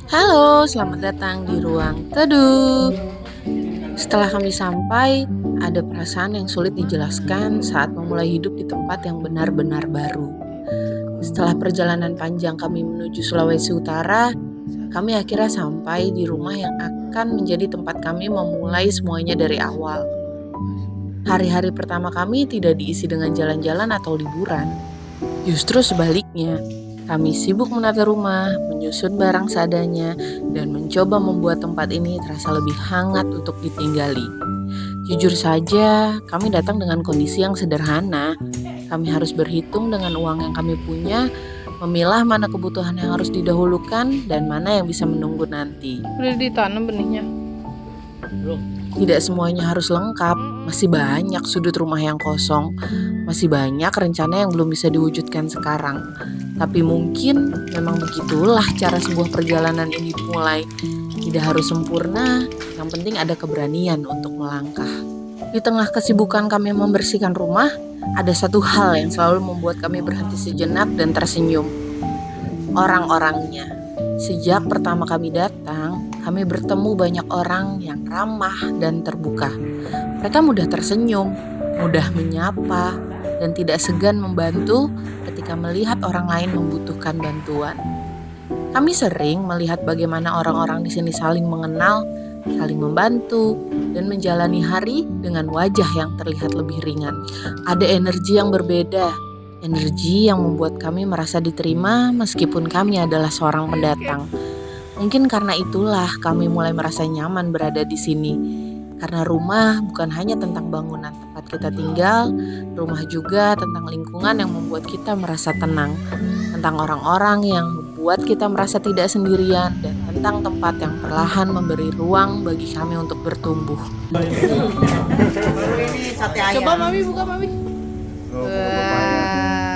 Halo, selamat datang di ruang teduh. Setelah kami sampai, ada perasaan yang sulit dijelaskan saat memulai hidup di tempat yang benar-benar baru. Setelah perjalanan panjang kami menuju Sulawesi Utara, kami akhirnya sampai di rumah yang akan menjadi tempat kami memulai semuanya dari awal. Hari-hari pertama kami tidak diisi dengan jalan-jalan atau liburan. Justru sebaliknya, kami sibuk menata rumah, menyusun barang seadanya, dan mencoba membuat tempat ini terasa lebih hangat untuk ditinggali. Jujur saja, kami datang dengan kondisi yang sederhana. Kami harus berhitung dengan uang yang kami punya, memilah mana kebutuhan yang harus didahulukan dan mana yang bisa menunggu nanti. Udah ditanam benihnya. Tidak semuanya harus lengkap, masih banyak sudut rumah yang kosong, masih banyak rencana yang belum bisa diwujudkan sekarang. Tapi mungkin memang begitulah cara sebuah perjalanan ini dimulai. Tidak harus sempurna, yang penting ada keberanian untuk melangkah. Di tengah kesibukan kami membersihkan rumah, ada satu hal yang selalu membuat kami berhenti sejenak dan tersenyum. Orang-orangnya. Sejak pertama kami datang, kami bertemu banyak orang yang ramah dan terbuka. Mereka mudah tersenyum, mudah menyapa, dan tidak segan membantu ketika melihat orang lain membutuhkan bantuan. Kami sering melihat bagaimana orang-orang di sini saling mengenal, saling membantu, dan menjalani hari dengan wajah yang terlihat lebih ringan. Ada energi yang berbeda, energi yang membuat kami merasa diterima meskipun kami adalah seorang pendatang. Mungkin karena itulah kami mulai merasa nyaman berada di sini. Karena rumah bukan hanya tentang bangunan tempat kita tinggal, rumah juga tentang lingkungan yang membuat kita merasa tenang, tentang orang-orang yang membuat kita merasa tidak sendirian, dan tentang tempat yang perlahan memberi ruang bagi kami untuk bertumbuh. Ini sate ayam. Coba mami buka mami. Wah,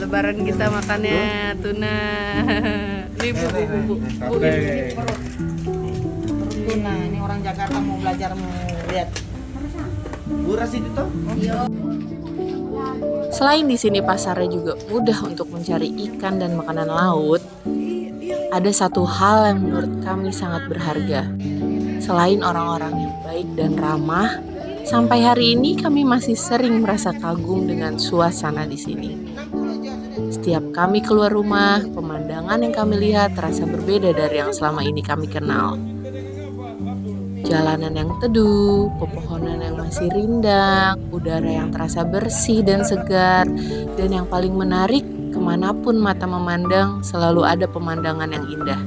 lebaran kita makannya tuna. Ini bu. Ini perut Tuna, ini orang Jakarta mau belajar mau lihat. Buras itu toh? Selain di sini pasarnya juga mudah untuk mencari ikan dan makanan laut, ada satu hal yang menurut kami sangat berharga. Selain orang-orang yang baik dan ramah, sampai hari ini kami masih sering merasa kagum dengan suasana di sini. Setiap kami keluar rumah, pemandangan yang kami lihat terasa berbeda dari yang selama ini kami kenal. Jalanan yang teduh, pepohonan yang masih rindang, udara yang terasa bersih dan segar, dan yang paling menarik, kemanapun mata memandang selalu ada pemandangan yang indah.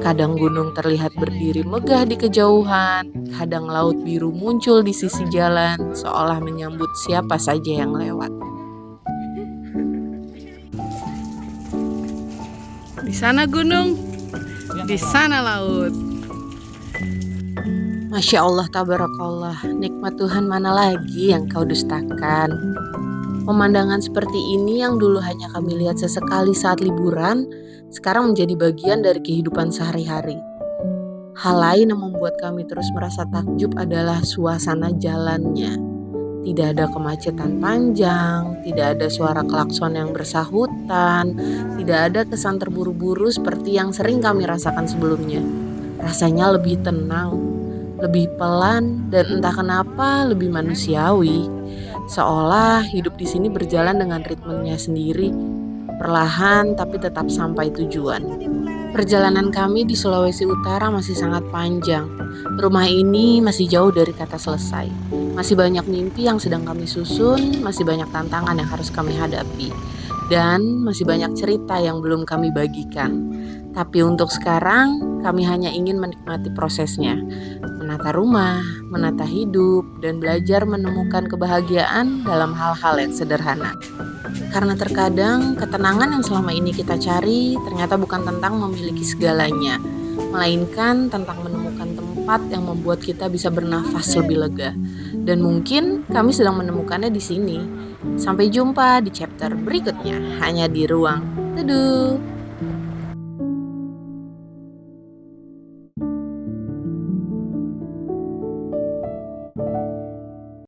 Kadang gunung terlihat berdiri megah di kejauhan, kadang laut biru muncul di sisi jalan, seolah menyambut siapa saja yang lewat. Di sana gunung, di sana laut. Masya Allah, tabarakallah, nikmat Tuhan mana lagi yang kau dustakan. Pemandangan seperti ini yang dulu hanya kami lihat sesekali saat liburan, sekarang menjadi bagian dari kehidupan sehari-hari. Hal lain yang membuat kami terus merasa takjub adalah suasana jalannya. Tidak ada kemacetan panjang, tidak ada suara klakson yang bersahutan, tidak ada kesan terburu-buru seperti yang sering kami rasakan sebelumnya. Rasanya lebih tenang, lebih pelan, dan entah kenapa lebih manusiawi. Seolah hidup di sini berjalan dengan ritmenya sendiri, perlahan tapi tetap sampai tujuan. Perjalanan kami di Sulawesi Utara masih sangat panjang. Rumah ini masih jauh dari kata selesai. Masih banyak mimpi yang sedang kami susun, masih banyak tantangan yang harus kami hadapi, dan masih banyak cerita yang belum kami bagikan. Tapi untuk sekarang, kami hanya ingin menikmati prosesnya. Menata rumah, menata hidup, dan belajar menemukan kebahagiaan dalam hal-hal yang sederhana. Karena terkadang ketenangan yang selama ini kita cari ternyata bukan tentang memiliki segalanya, melainkan tentang menemukan tempat yang membuat kita bisa bernafas lebih lega. Dan mungkin kami sedang menemukannya di sini. Sampai jumpa di chapter berikutnya, hanya di ruang teduh.